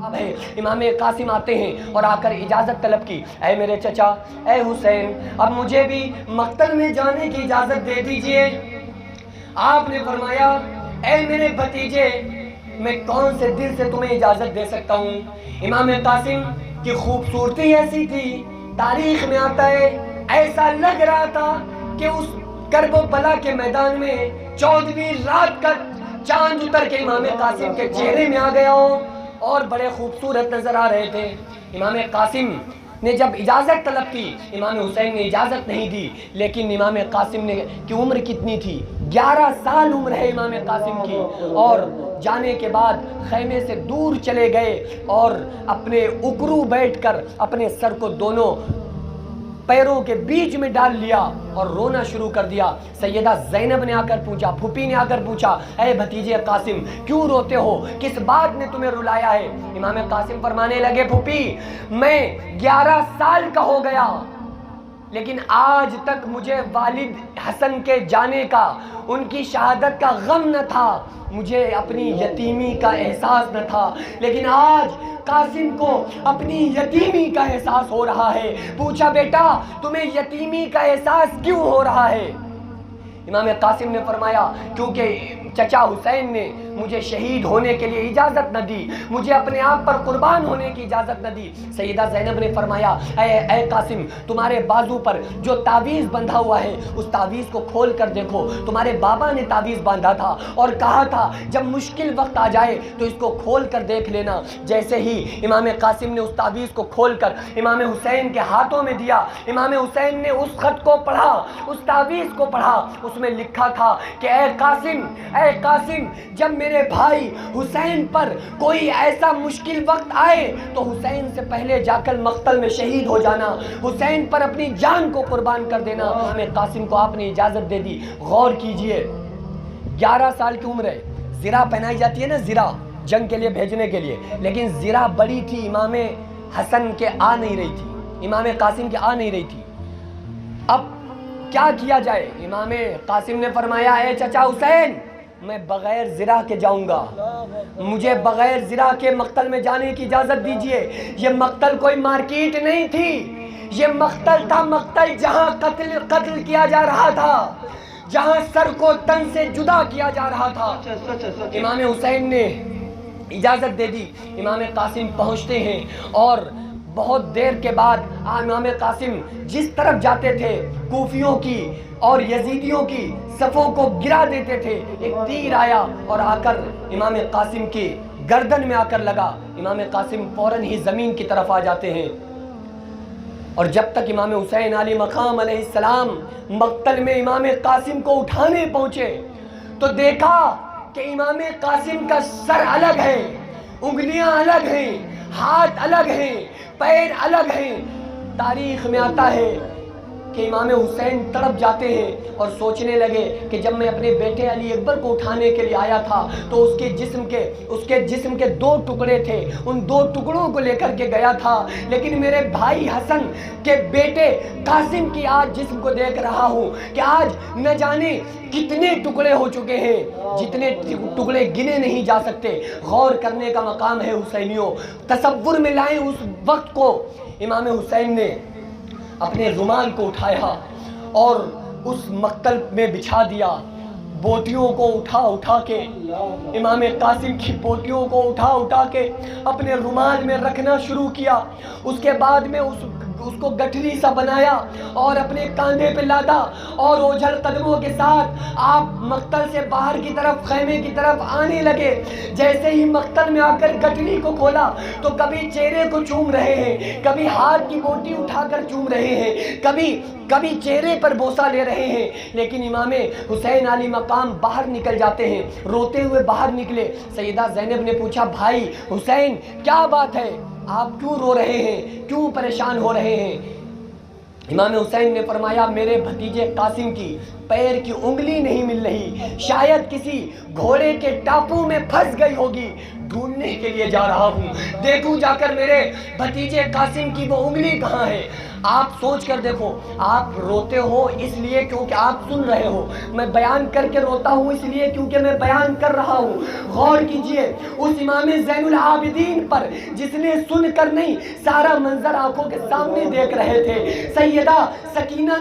اب ہے امام قاسم آتے ہیں اور آ کر اجازت طلب کی، اے میرے چچا، اے حسین، اب مجھے بھی مقتل میں جانے کی اجازت دے دیجئے۔ آپ نے فرمایا، اے میرے بھتیجے، میں کون سے دل سے تمہیں اجازت دے سکتا ہوں؟ امام قاسم کی خوبصورتی ایسی تھی، تاریخ میں آتا ہے ایسا لگ رہا تھا کہ اس کرب و بلا کے میدان میں 14ویں رات کا چاند اتر کے امام قاسم کے چہرے میں آ گیا ہو، اور بڑے خوبصورت نظر آ رہے تھے۔ امام قاسم نے جب اجازت طلب کی، امام حسین نے اجازت نہیں دی، لیکن امام قاسم نے کی عمر کتنی تھی؟ 11 سال عمر ہے امام قاسم کی، اور جانے کے بعد خیمے سے دور چلے گئے اور اپنے اکرو بیٹھ کر اپنے سر کو دونوں پیروں کے بیچ میں ڈال لیا اور رونا شروع کر دیا۔ سیدہ زینب نے آ کر پوچھا، پھوپھی نے آ کر پوچھا، اے بھتیجے قاسم، کیوں روتے ہو؟ کس بات نے تمہیں رلایا ہے؟ امام قاسم فرمانے لگے، پھوپھی، میں 11 سال کا ہو گیا، لیکن آج تک مجھے والد حسن کے جانے کا، ان کی شہادت کا غم نہ تھا، مجھے اپنی یتیمی کا احساس نہ تھا، لیکن آج قاسم کو اپنی یتیمی کا احساس ہو رہا ہے۔ پوچھا، بیٹا تمہیں یتیمی کا احساس کیوں ہو رہا ہے؟ امام قاسم نے فرمایا، کیونکہ چچا حسین نے مجھے شہید ہونے کے لیے اجازت نہ دی، مجھے اپنے آپ پر قربان ہونے کی اجازت نہ دی۔ سیدہ زینب نے فرمایا، اے قاسم، تمہارے بازو پر جو تعویذ بندھا ہوا ہے اس تعویذ کو کھول کر دیکھو، تمہارے بابا نے تعویذ باندھا تھا اور کہا تھا جب مشکل وقت آ جائے تو اس کو کھول کر دیکھ لینا۔ جیسے ہی امام قاسم نے اس تعویذ کو کھول کر امام حسین کے ہاتھوں میں دیا، امام حسین نے اس خط کو پڑھا، اس تعویذ کو پڑھا، اس میں لکھا تھا کہ اے قاسم، جب میرے بھائی حسین پر کوئی ایسا مشکل وقت آئے تو حسین سے پہلے جا کر مقتل میں شہید ہو جانا، حسین پر اپنی جان کو قربان کر دینا۔ ہمیں قاسم کو آپ نے اجازت دے دی۔ غور کیجئے، 11 سال کی عمر ہے، زرہ پہنائی جاتی ہے نا، زرہ جنگ کے لیے بھیجنے کے لیے، لیکن زرہ بڑی تھی، امام حسن کے آ نہیں رہی تھی، امام قاسم کے آ نہیں رہی تھی۔ اب کیا کیا جائے؟ امام قاسم نے فرمایا، اے چچا حسین، میں بغیر زرہ کے جاؤں گا، مجھے بغیر زرہ کے مقتل میں جانے کی اجازت دیجئے۔ یہ مقتل کوئی مارکیٹ نہیں تھی، یہ مقتل تھا، مقتل جہاں قتل کیا جا رہا تھا، جہاں سر کو تن سے جدا کیا جا رہا تھا۔ امام حسین نے اجازت دے دی، امام قاسم پہنچتے ہیں اور بہت دیر کے بعد امام قاسم جس طرف جاتے تھے کوفیوں کی اور یزیدیوں کی صفوں کو گرا دیتے تھے، ایک تیر آیا اور آ کر امام قاسم کی گردن میں آ کر لگا۔ امام قاسم فوراً ہی زمین کی طرف آ جاتے ہیں، اور جب تک امام حسین علی مقام علیہ السلام مقتل میں امام قاسم کو اٹھانے پہنچے تو دیکھا کہ امام قاسم کا سر الگ ہے، انگلیاں الگ ہیں، ہاتھ الگ ہیں، پیر الگ ہیں۔ تاریخ میں آتا ہے کہ امام حسین تڑپ جاتے ہیں اور سوچنے لگے کہ جب میں اپنے بیٹے علی اکبر کو اٹھانے کے لیے آیا تھا تو اس کے جسم کے 2 ٹکڑے تھے، ان 2 ٹکڑوں کو لے کر کے گیا تھا، لیکن میرے بھائی حسن کے بیٹے قاسم کی آج جسم کو دیکھ رہا ہوں کہ آج نہ جانے کتنے ٹکڑے ہو چکے ہیں، جتنے ٹکڑے گنے نہیں جا سکتے۔ غور کرنے کا مقام ہے حسینیوں، تصور میں لائیں اس وقت کو۔ امام حسین نے اپنے رومال کو اٹھایا اور اس مقتل میں بچھا دیا، بوٹیوں کو اٹھا کے، امام قاسم کی بوٹیوں کو اٹھا کے اپنے رومال میں رکھنا شروع کیا۔ اس کے بعد میں اس کو گٹھری سا بنایا اور اپنے کاندھے پہ لادا اور اوجھل قدموں کے ساتھ آپ مقتل سے باہر کی طرف، خیمے کی طرف آنے لگے۔ جیسے ہی مقتل میں آ کر گٹھری کو کھولا تو کبھی چہرے کو چوم رہے ہیں، کبھی ہاتھ کی بوٹی اٹھا کر چوم رہے ہیں، کبھی چہرے پر بوسہ لے رہے ہیں، لیکن امام حسین علی مقام باہر نکل جاتے ہیں، روتے ہوئے باہر نکلے۔ سیدہ زینب نے پوچھا، بھائی حسین کیا بات ہے، آپ کیوں رو رہے ہیں، کیوں پریشان ہو رہے ہیں؟ امام حسین نے فرمایا میرے بھتیجے قاسم کی پیر کی انگلی نہیں مل رہی، شاید کسی گھوڑے کے ٹاپو میں پھنس گئی ہوگی، ڈھونڈنے کے لیے جا رہا ہوں، دیکھوں جا کر میرے بھتیجے قاسم کی وہ انگلی کہاں ہے۔ آپ سوچ کر دیکھو، آپ روتے ہو اس لیے کیونکہ آپ سن رہے ہو، میں بیان کر کے روتا ہوں اس لیے کیونکہ میں بیان کر رہا ہوں۔ غور کیجئے اس امام زین العابدین پر جس نے سن کر نہیں، سارا منظر آنکھوں کے سامنے دیکھ رہے تھے۔ سیدہ سکینہ